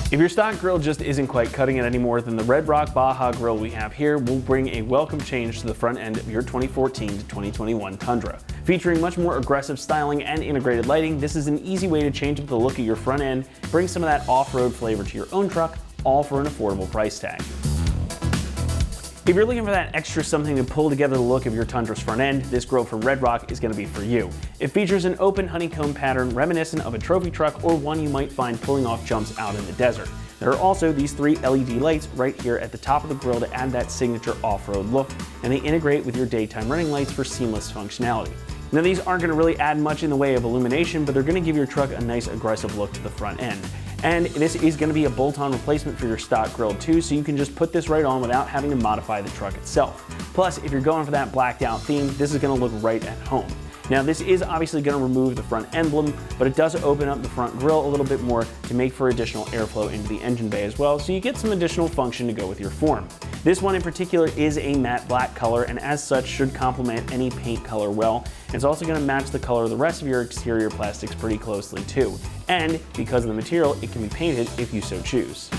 If your stock grill just isn't quite cutting it anymore, then the RedRock Baja grill we have here will bring a welcome change to the front end of your 2014 to 2021 Tundra. Featuring much more aggressive styling and integrated lighting, this is an easy way to change up the look of your front end, bring some of that off-road flavor to your own truck, all for an affordable price tag. If you're looking for that extra something to pull together the look of your Tundra's front end, this grill from RedRock is going to be for you. It features an open honeycomb pattern reminiscent of a trophy truck or one you might find pulling off jumps out in the desert. There are also these 3 LED lights right here at the top of the grill to add that signature off-road look, and they integrate with your daytime running lights for seamless functionality. Now these aren't going to really add much in the way of illumination, but they're going to give your truck a nice aggressive look to the front end. And this is going to be a bolt-on replacement for your stock grill too, so you can just put this right on without having to modify the truck itself. Plus, if you're going for that blacked out theme, this is going to look right at home. Now this is obviously going to remove the front emblem, but it does open up the front grille a little bit more to make for additional airflow into the engine bay as well, so you get some additional function to go with your form. This one in particular is a matte black color, and as such should complement any paint color well. It's also going to match the color of the rest of your exterior plastics pretty closely too. And because of the material, it can be painted if you so choose.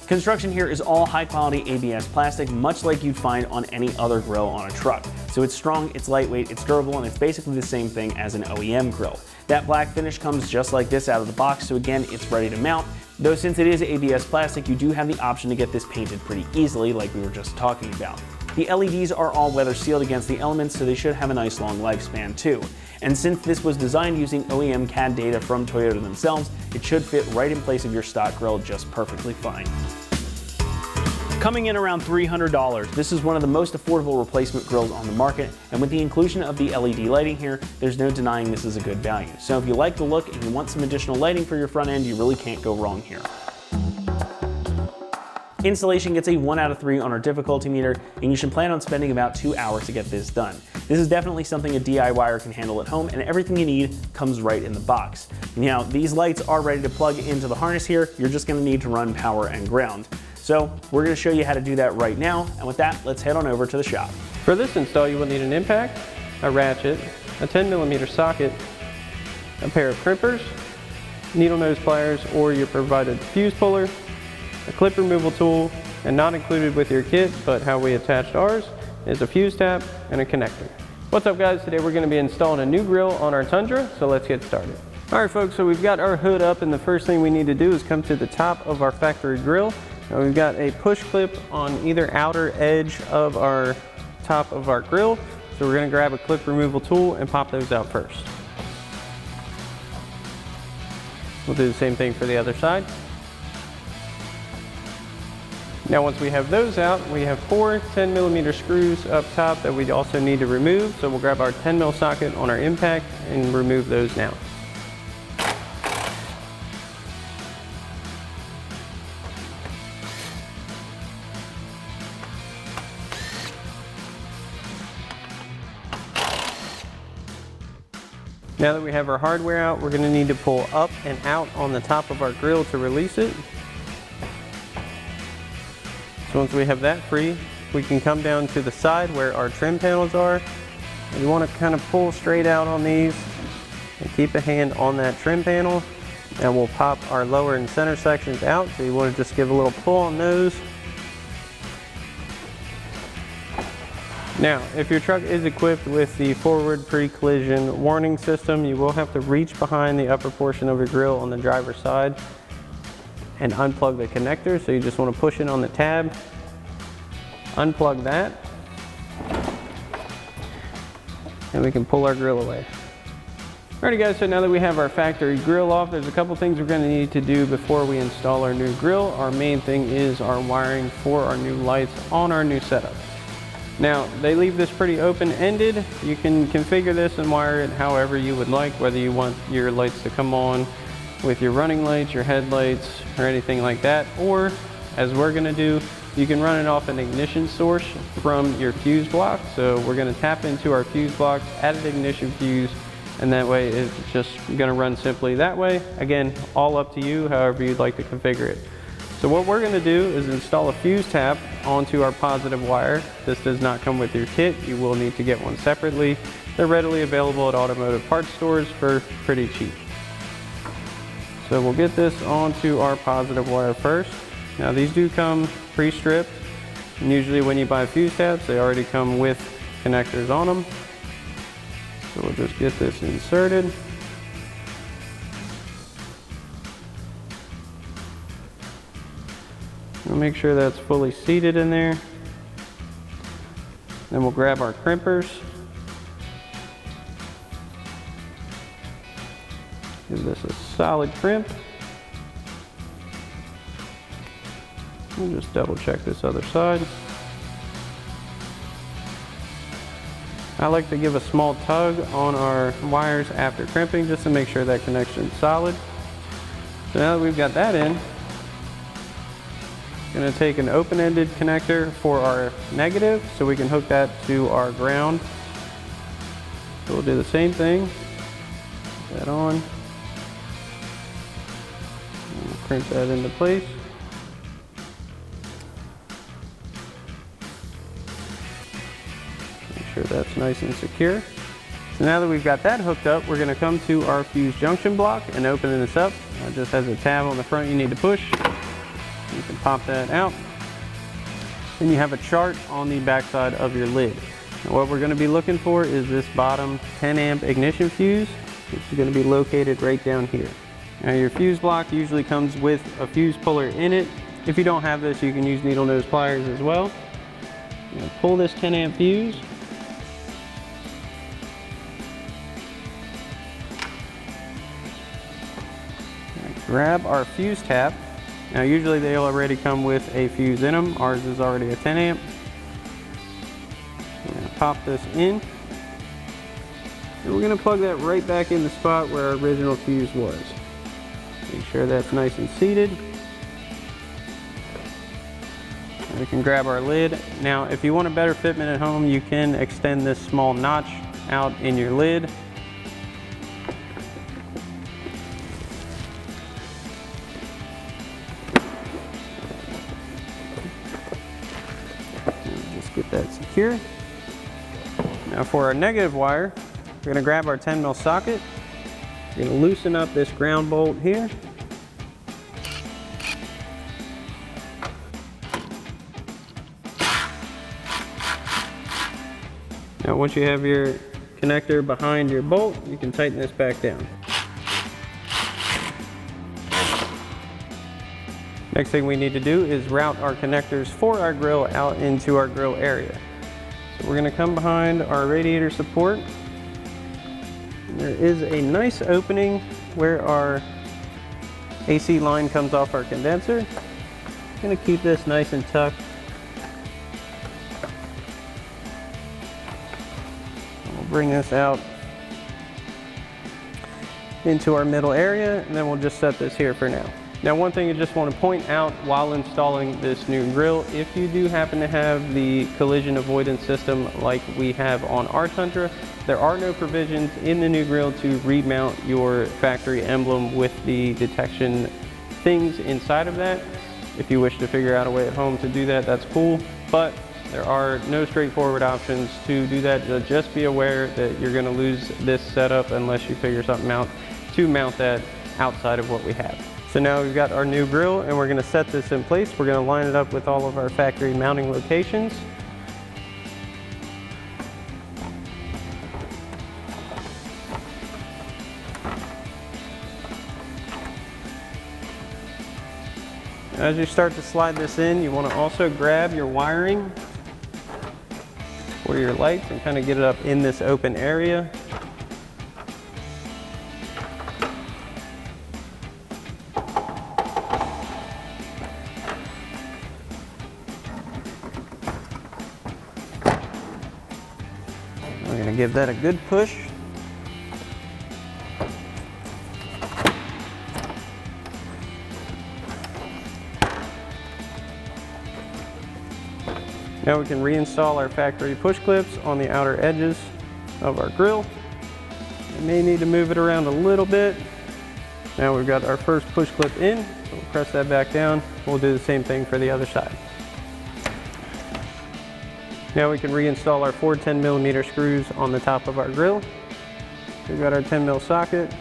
Construction here is all high quality ABS plastic, much like you'd find on any other grill on a truck. So it's strong, it's lightweight, it's durable, and it's basically the same thing as an OEM grill. That black finish comes just like this out of the box, so again, it's ready to mount. Though since it is ABS plastic, you do have the option to get this painted pretty easily, like we were just talking about. The LEDs are all weather sealed against the elements, so they should have a nice long lifespan too. And since this was designed using OEM CAD data from Toyota themselves, it should fit right in place of your stock grill just perfectly fine. Coming in around $300, this is one of the most affordable replacement grills on the market, and with the inclusion of the LED lighting here, there's no denying this is a good value. So if you like the look and you want some additional lighting for your front end, you really can't go wrong here. Installation gets a 1 out of 3 on our difficulty meter, and you should plan on spending about 2 hours to get this done. This is definitely something a DIYer can handle at home, and everything you need comes right in the box. Now, these lights are ready to plug into the harness here. You're just going to need to run power and ground. So we're going to show you how to do that right now, and with that, let's head on over to the shop. For this install, you will need an impact, a ratchet, a 10mm socket, a pair of crimpers, needle nose pliers or your provided fuse puller, a clip removal tool, and not included with your kit, but how we attached ours, is a fuse tap and a connector. What's up guys, today we're going to be installing a new grill on our Tundra, so let's get started. Alright folks, so we've got our hood up, and the first thing we need to do is come to the top of our factory grill. Now we've got a push clip on either outer edge of our top of our grill, so we're going to grab a clip removal tool and pop those out first. We'll do the same thing for the other side. Now once we have those out, we have 4 10mm screws up top that we also need to remove, so we'll grab our 10mm socket on our impact and remove those now. Now that we have our hardware out, we're going to need to pull up and out on the top of our grill to release it. So once we have that free, we can come down to the side where our trim panels are. And you want to kind of pull straight out on these and keep a hand on that trim panel, and we'll pop our lower and center sections out. So you want to just give a little pull on those. Now, if your truck is equipped with the forward pre-collision warning system, you will have to reach behind the upper portion of your grill on the driver's side and unplug the connector. So you just want to push it on the tab, unplug that, and we can pull our grill away. Alrighty guys, so now that we have our factory grill off, there's a couple things we're going to need to do before we install our new grill. Our main thing is our wiring for our new lights on our new setup. Now, they leave this pretty open-ended. You can configure this and wire it however you would like, whether you want your lights to come on with your running lights, your headlights, or anything like that. Or, as we're gonna do, you can run it off an ignition source from your fuse block. So we're gonna tap into our fuse block, add an ignition fuse, and that way it's just gonna run simply that way. Again, all up to you, however you'd like to configure it. So what we're going to do is install a fuse tap onto our positive wire. This does not come with your kit. You will need to get one separately. They're readily available at automotive parts stores for pretty cheap. So we'll get this onto our positive wire first. Now these do come pre-stripped, and usually when you buy fuse tabs, they already come with connectors on them. So we'll just get this inserted. We'll make sure that's fully seated in there. Then we'll grab our crimpers. Give this a solid crimp. We'll just double check this other side. I like to give a small tug on our wires after crimping just to make sure that connection's solid. So now that we've got that in, I'm going to take an open-ended connector for our negative so we can hook that to our ground. So we'll do the same thing. Put that on. We'll crimp that into place. Make sure that's nice and secure. So now that we've got that hooked up, we're going to come to our fuse junction block and open this up. It just has a tab on the front you need to push. You can pop that out. Then you have a chart on the back side of your lid. Now what we're going to be looking for is this bottom 10 amp ignition fuse, which is going to be located right down here. Now your fuse block usually comes with a fuse puller in it. If you don't have this, you can use needle nose pliers as well. Pull this 10 amp fuse. Grab our fuse tap. Now usually they already come with a fuse in them. Ours is already a 10 amp. We're going to pop this in. And we're going to plug that right back in the spot where our original fuse was. Make sure that's nice and seated. And we can grab our lid. Now if you want a better fitment at home, you can extend this small notch out in your lid. Get that secure. Now for our negative wire, we're going to grab our 10 mil socket. We're going to loosen up this ground bolt here. Now once you have your connector behind your bolt, you can tighten this back down. Next thing we need to do is route our connectors for our grill out into our grill area. So we're going to come behind our radiator support. There is a nice opening where our AC line comes off our condenser. I'm going to keep this nice and tucked. We'll bring this out into our middle area, and then we'll just set this here for now. Now one thing I just want to point out while installing this new grill, if you do happen to have the collision avoidance system like we have on our Tundra, there are no provisions in the new grill to remount your factory emblem with the detection things inside of that. If you wish to figure out a way at home to do that, that's cool, but there are no straightforward options to do that. Just be aware that you're going to lose this setup unless you figure something out to mount that outside of what we have. So now we've got our new grill and we're going to set this in place. We're going to line it up with all of our factory mounting locations. As you start to slide this in, you want to also grab your wiring for your lights and kind of get it up in this open area. We're going to give that a good push. Now we can reinstall our factory push clips on the outer edges of our grill. We may need to move it around a little bit. Now we've got our first push clip in, so we'll press that back down. We'll do the same thing for the other side. Now we can reinstall our 4 10mm screws on the top of our grill. We've got our 10mm socket.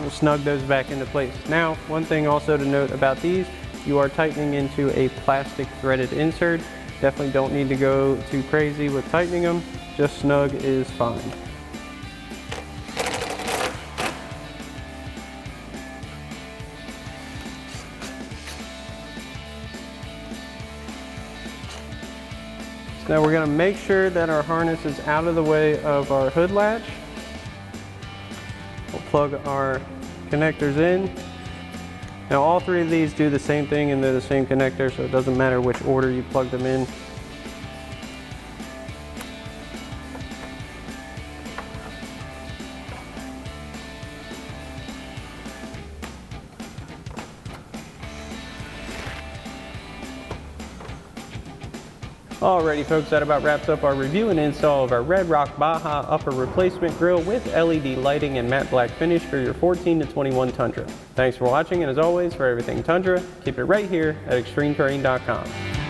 we'll snug those back into place. Now, one thing also to note about these, you are tightening into a plastic threaded insert. Definitely don't need to go too crazy with tightening them, just snug is fine. Now we're going to make sure that our harness is out of the way of our hood latch. We'll plug our connectors in. Now all three of these do the same thing and they're the same connector, so it doesn't matter which order you plug them in. Alrighty folks, that about wraps up our review and install of our RedRock Baja upper replacement grille with LED lighting and matte black finish for your 14 to 21 Tundra. Thanks for watching, and as always, for everything Tundra, keep it right here at ExtremeTerrain.com.